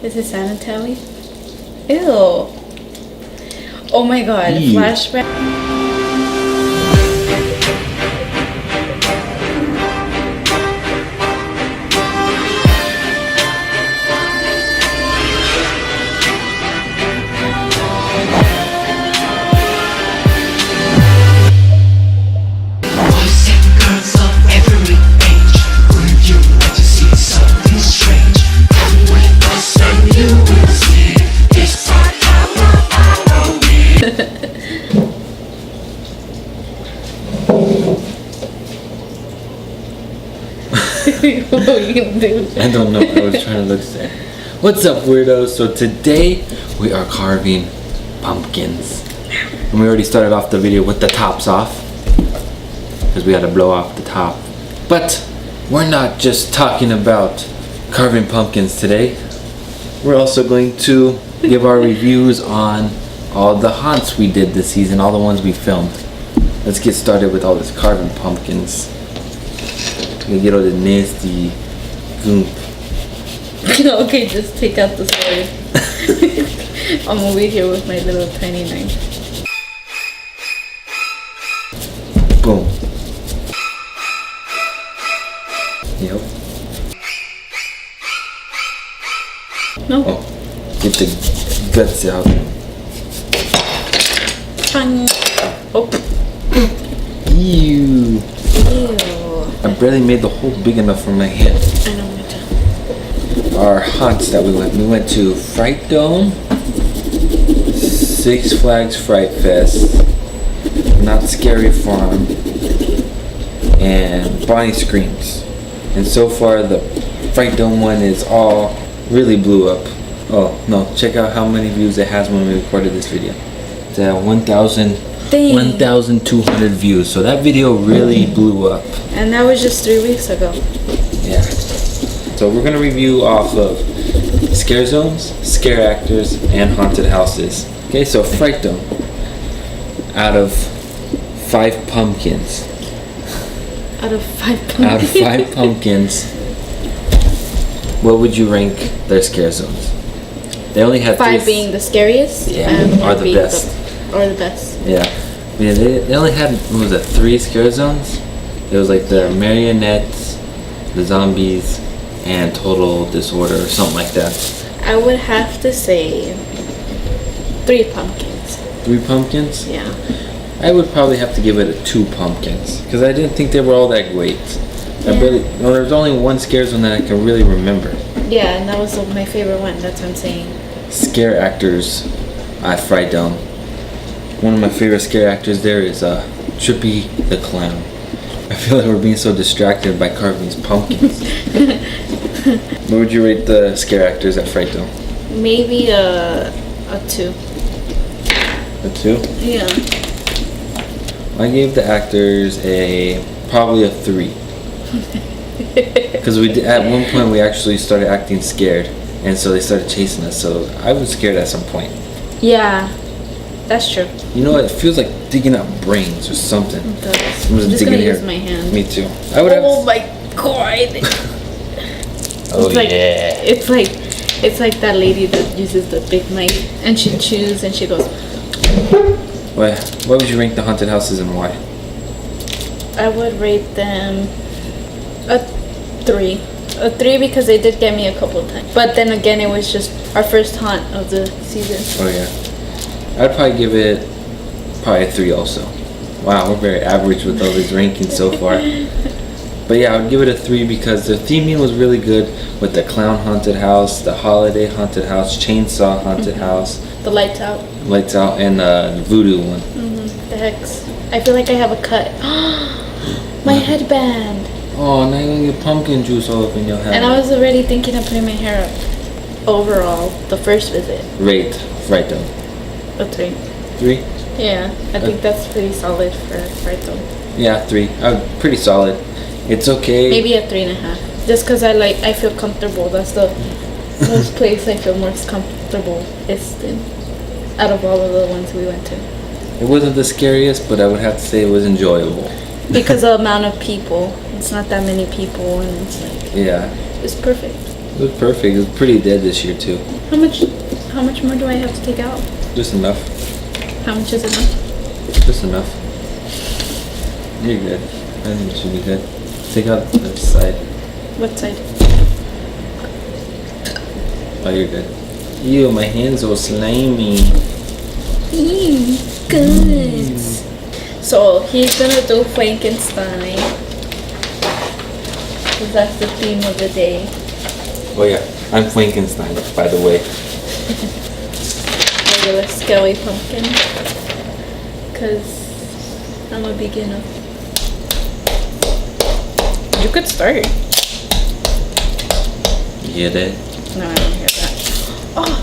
Is it sanitary? Ew. Oh my god, Ew. flashback. Boys and girls of every age, when you want to see something strange, come with us and you will see. It's our Halloween. What are you gonna do? I don't know. I was trying to look sad. What's up, weirdos? So today we are carving pumpkins, and we already started off the video with the tops off because we had to blow off the top. But we're not just talking about carving pumpkins today. We're also going to give our reviews on all the haunts we did this season, all the ones we filmed. Let's get started with all this carving pumpkins. We get all the nasty goop. Okay, just take out the sword. I'm over here with my little tiny knife. Boom. Yep. No. Oh, get the guts out. Fun. Oh. Ew. Ew. I barely made the hole big enough for my head. I know what to. Our haunts that we went to Fright Dome, Six Flags Fright Fest, Not Scary Farm, and Bonnie Screams. And so far the Fright Dome one is all really blew up. Oh no, check out how many views it has when we recorded this video. It's at 1,200 views. So that video really blew up. And that was just 3 weeks ago. Yeah. So we're gonna review off of scare zones, scare actors, and haunted houses. Okay, so Fright Dome. Out of 5 pumpkins. Out of 5 pumpkins. Out of 5 pumpkins, what would you rank their scare zones? They only had 5 3. being the scariest. Yeah, and or one the being best. Or the best. Yeah. Yeah, they only had, what was it, 3 scare zones? It was like the marionettes, the zombies, and total disorder or something like that. I would have to say 3 pumpkins. 3 pumpkins? Yeah. I would probably have to give it a 2 pumpkins because I didn't think they were all that great. Well, there's only one scare zone that I can really remember. Yeah, and that was my favorite one. That's what I'm saying. Scare actors at Fright Dome. One of my favorite scare actors there is Trippy the Clown. I feel like we're being so distracted by carving these pumpkins. What would you rate the scare actors at Fright Dome? Maybe a 2. A 2? Yeah. I gave the actors probably a 3. Because at one point we actually started acting scared, and so they started chasing us. So I was scared at some point. Yeah, that's true. You know what? It feels like digging up brains or something. It does. I'm I'm just gonna digging use here. my hand. Me too. I would Oh have. my god! Oh It's like, yeah. It's like that lady that uses the big knife and she chews and she goes. What would you rank the haunted houses and why? I would rate them a 3. A 3 because they did get me a couple of times. But then again, it was just our first haunt of the season. Oh yeah. I'd probably give it a 3 also. Wow, we're very average with all these rankings so far. But yeah, I would give it a 3 because the theming was really good with the clown haunted house, the holiday haunted house, chainsaw haunted house, The lights out. lights out, and the voodoo one. The hex. I feel like I have a cut. My headband. Oh, now you're gonna get pumpkin juice all up in your head. And I was already thinking of putting my hair up. Overall, the first visit, Rate Fright Dome. a 3. 3? Yeah, I think that's pretty solid for Fright Dome. Yeah, 3. Pretty solid. It's okay. Maybe a 3.5. Just because I feel comfortable. That's the most place I feel most comfortable is in. Out of all of the ones we went to. It wasn't the scariest, but I would have to say it was enjoyable. Because of the amount of people. It's not that many people and it's like, Yeah. it's perfect. It was perfect. It was pretty dead this year too. How much more do I have to take out? Just enough. How much is enough? Just enough. You're good. I think it should be good. Take out the side. What side? Oh, you're good. Ew, my hands are slimy. Good. So he's gonna do Frankenstein. 'Cause that's the theme of the day. Oh yeah, I'm Frankenstein, by the way. Regular scaly pumpkin. Cause I'm a beginner. You could start. You hear that? No, I don't hear that. Oh,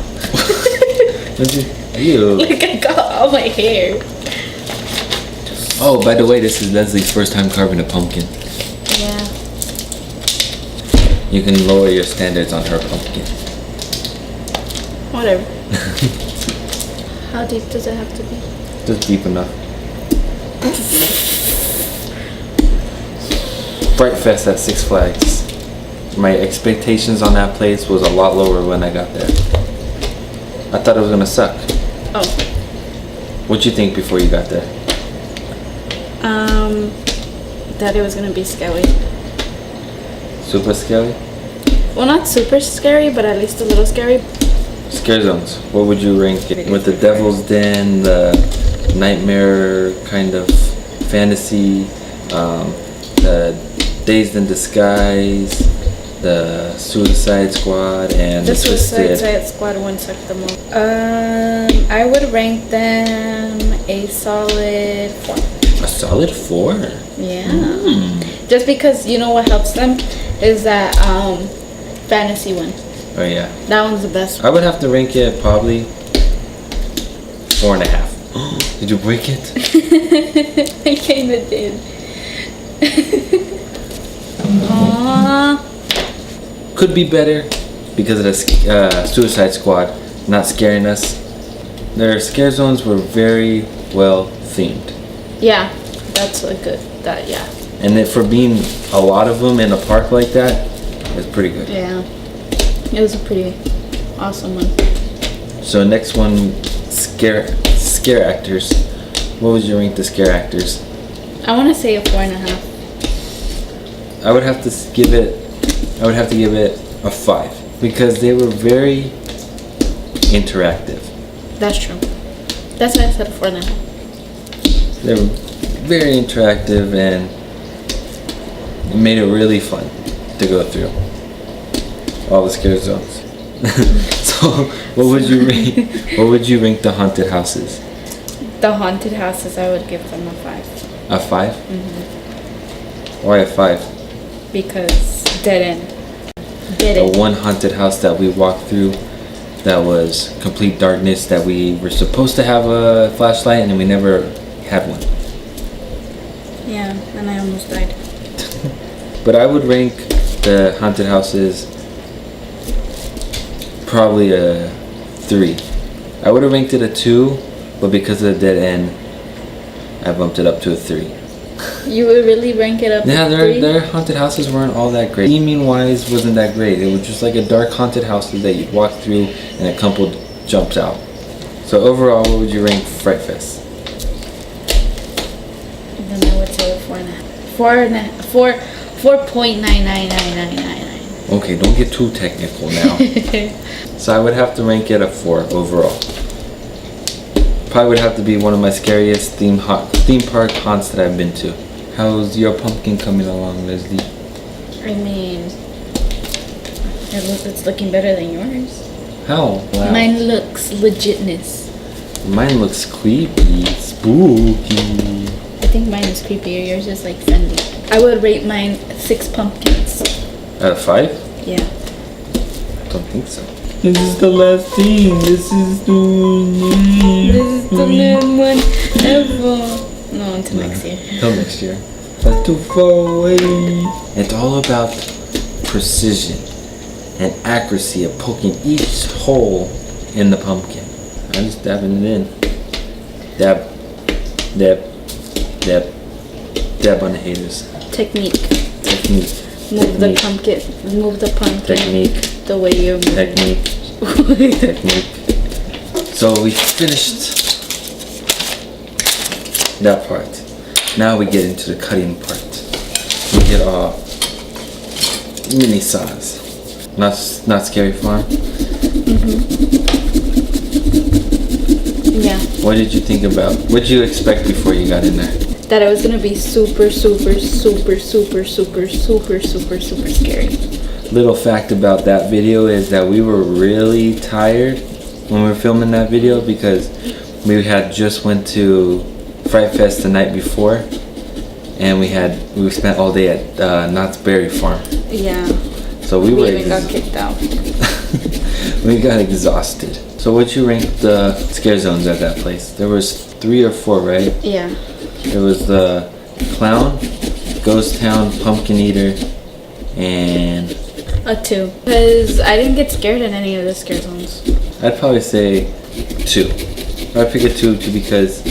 Don't you? Ew. like I got all my hair. Oh, by the way, this is Leslie's first time carving a pumpkin. Yeah. You can lower your standards on her pumpkin. Whatever. How deep does it have to be? Just deep enough. Fright Fest at Six Flags. My expectations on that place was a lot lower when I got there. I thought it was gonna suck. Oh. What'd you think before you got there? That it was gonna be scary. Super scary? Well, not super scary, but at least a little scary. Scare zones. What would you rank it? With the Devil's Den, the nightmare kind of fantasy, the Dazed in Disguise, the Suicide Squad, and The Twisted. Suicide Squad one sucked the most. I would rank them a solid 4. A solid 4. Yeah. Just because you know what helps them is that fantasy one. Oh yeah. That one's the best. I would have to rank it probably 4.5. Did you break it? I kinda did. Aww. Could be better because of the Suicide Squad not scaring us. Their scare zones were very well themed. Yeah, that's a good. That yeah. And then for being a lot of them in a park like that, it's pretty good. Yeah. It was a pretty awesome one. So next one, scare actors. What would you rank the scare actors? I want to say a 4.5. I would have to give it a 5 because they were very interactive. That's true. That's why I said a 4.5. They were very interactive and it made it really fun to go through all the scare zones. So what would you rank the haunted houses? The haunted houses, I would give them a 5 A 5? Why a 5? because dead end. Dead The end. one haunted house that we walked through that was complete darkness, that we were supposed to have a flashlight and then we never had one. Yeah, and I almost died. But I would rank the haunted houses probably a 3. I would have ranked it a 2, but because of the dead end, I bumped it up to a 3. You would really rank it up? Yeah, to 3? their haunted houses weren't all that great. Theming wise wasn't that great. It was just like a dark haunted house that you'd walk through and a couple jumps out. So overall, what would you rank Fright Fest? Then I would say a 4.5. 4.9999999. Okay, don't get too technical now. So I would have to rank it a 4 overall. Probably would have to be one of my scariest theme park haunts that I've been to. How's your pumpkin coming along, Leslie? I mean, it's looking better than yours. How? Wow. Mine looks legitness. Mine looks creepy, spooky. I think mine is creepier. Yours is like friendly. I would rate mine 6 pumpkins. Out of 5? Yeah. I don't think so. This is the last thing. This is the This is the last one ever. No, until next year. Till next year. That's too far away. It's all about precision and accuracy of poking each hole in the pumpkin. I'm just dabbing it in. Dab, dab, dab, dab on the haters. Technique. Technique. Move the Technique. pumpkin. Move the pumpkin. Technique. the way you're moving. Technique. So we finished that part. Now we get into the cutting part. We get our mini saws. Not Scary Farm. Yeah. What did you think about? What did you expect before you got in there? That it was gonna be super scary. Little fact about that video is that we were really tired when we were filming that video because we had just went to Fright Fest the night before, and we spent all day at Knott's Berry Farm. Yeah. So we even got kicked out. we got exhausted. So what'd you rank the scare zones at that place? There was 3 or 4, right? Yeah. There was the Clown, Ghost Town, Pumpkin Eater, and A 2. Because I didn't get scared in any of the scare zones. I'd probably say 2. I'd pick a 2 because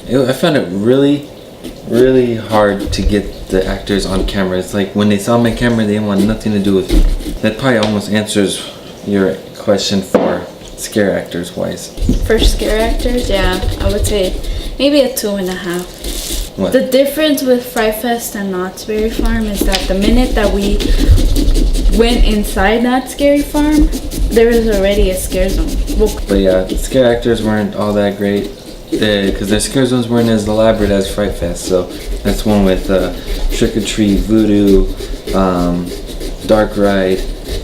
I found it really hard to get the actors on camera. It's like when they saw my camera, they didn't want nothing to do with me. That probably almost answers your question for scare actors wise. For scare actors, yeah, I would say maybe a 2.5. What? The difference with Fright Fest and Knott's Berry Farm is that the minute that we went inside Knott's Scary Farm, there was already a scare zone. Well, But yeah, the scare actors weren't all that great because their scare zones weren't as elaborate as Fright Fest. So that's one with Trick or Treat, Voodoo, Dark Ride.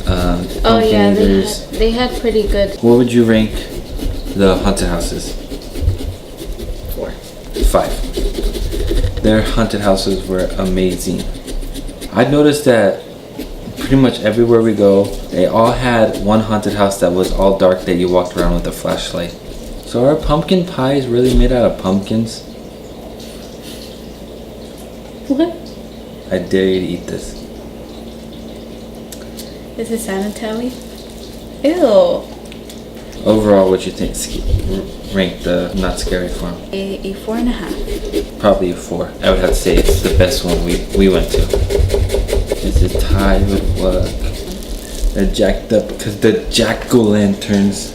oh Pumpkin yeah, Eaters. they had pretty good. What would you rank the haunted houses? 4. 5. Their haunted houses were amazing. I noticed that pretty much everywhere we go, they all had one haunted house that was all dark that you walked around with a flashlight. So are pumpkin pies really made out of pumpkins? What? I dare you to eat this. Is it sanitary? Ew. Overall, what you think? Rank the Not Scary Farm? A 4.5. Probably a 4. I would have to say it's the best one we went to. This is tied with what? They're jacked up because the jack-o'-lanterns.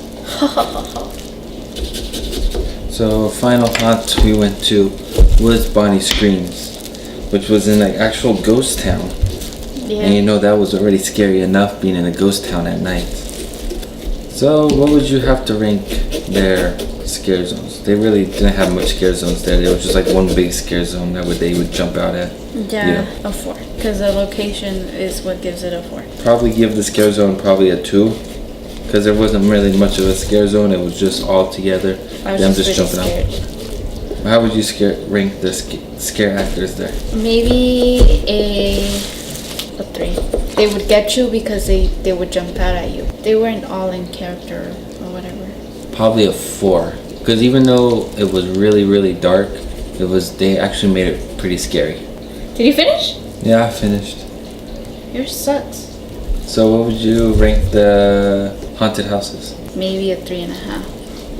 So final haunt we went to was Bonnie Screams, which was in like actual ghost town. Yeah. And you know that was already scary enough being in a ghost town at night. So what would you have to rank their scare zones? They really didn't have much scare zones there. They were just like one big scare zone that they would jump out at. Yeah, a 4. Because the location is what gives it a 4. Probably give the scare zone probably a 2. Because there wasn't really much of a scare zone. It was just all together. I was Them just jumping pretty out. scared. How would you rank the scare actors there? Maybe a 3. They would get you because they would jump out at you. They weren't all in character or whatever. Probably a 4. Because even though it was really dark, they actually made it pretty scary. Did you finish? Yeah, I finished. Yours sucks. So what would you rank the haunted houses? Maybe a 3.5.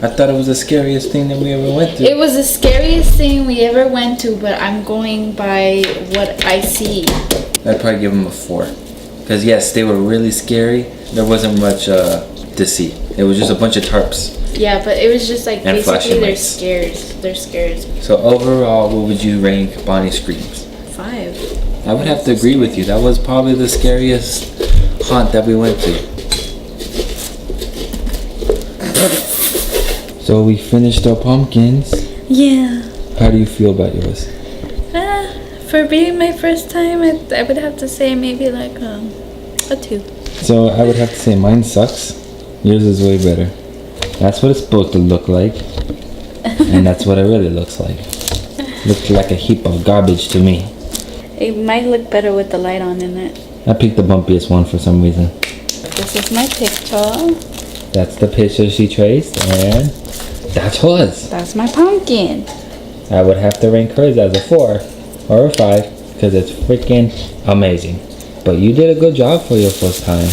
I thought it was the scariest thing that we ever went to. It was the scariest thing we ever went to, but I'm going by what I see. I'd probably give them a 4. Because yes, they were really scary. There wasn't much to see. It was just a bunch of tarps. Yeah, but it was just like And basically flashing they're lights. scared. They're scared. So overall, what would you rank Bonnie Screams? 5. I would have to agree with you. That was probably the scariest haunt that we went to. So we finished our pumpkins. Yeah. How do you feel about yours? For being my first time, I would have to say maybe like a 2. So I would have to say mine sucks. Yours is way better. That's what it's supposed to look like. And that's what it really looks like. Looks like a heap of garbage to me. It might look better with the light on in it. I picked the bumpiest one for some reason. This is my picture. That's the picture she traced, and that's hers. That's my pumpkin. I would have to rank hers as a 4 or a 5 because it's freaking amazing. But you did a good job for your first time.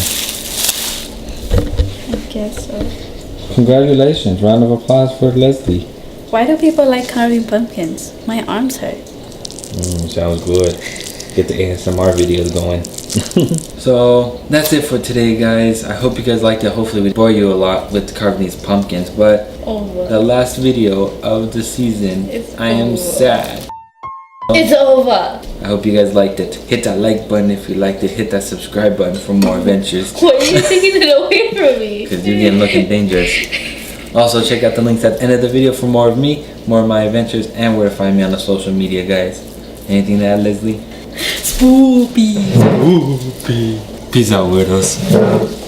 I guess so. Congratulations. Round of applause for Leslie. Why do people like carving pumpkins? My arms hurt. Sounds good. Get the ASMR videos going. So that's it for today, guys. I hope you guys liked it. Hopefully we bore you a lot with carving these pumpkins, but Over. the last video of the season, It's I am over. sad. It's over. I hope you guys liked it. Hit that like button if you liked it. Hit that subscribe button for more adventures. Why are you taking it away from me? Because you're getting looking dangerous. Also, check out the links at the end of the video for more of me, more of my adventures, and where to find me on the social media, guys. Anything to add, Leslie? Spoopy! Spoopy! Peace out, weirdos.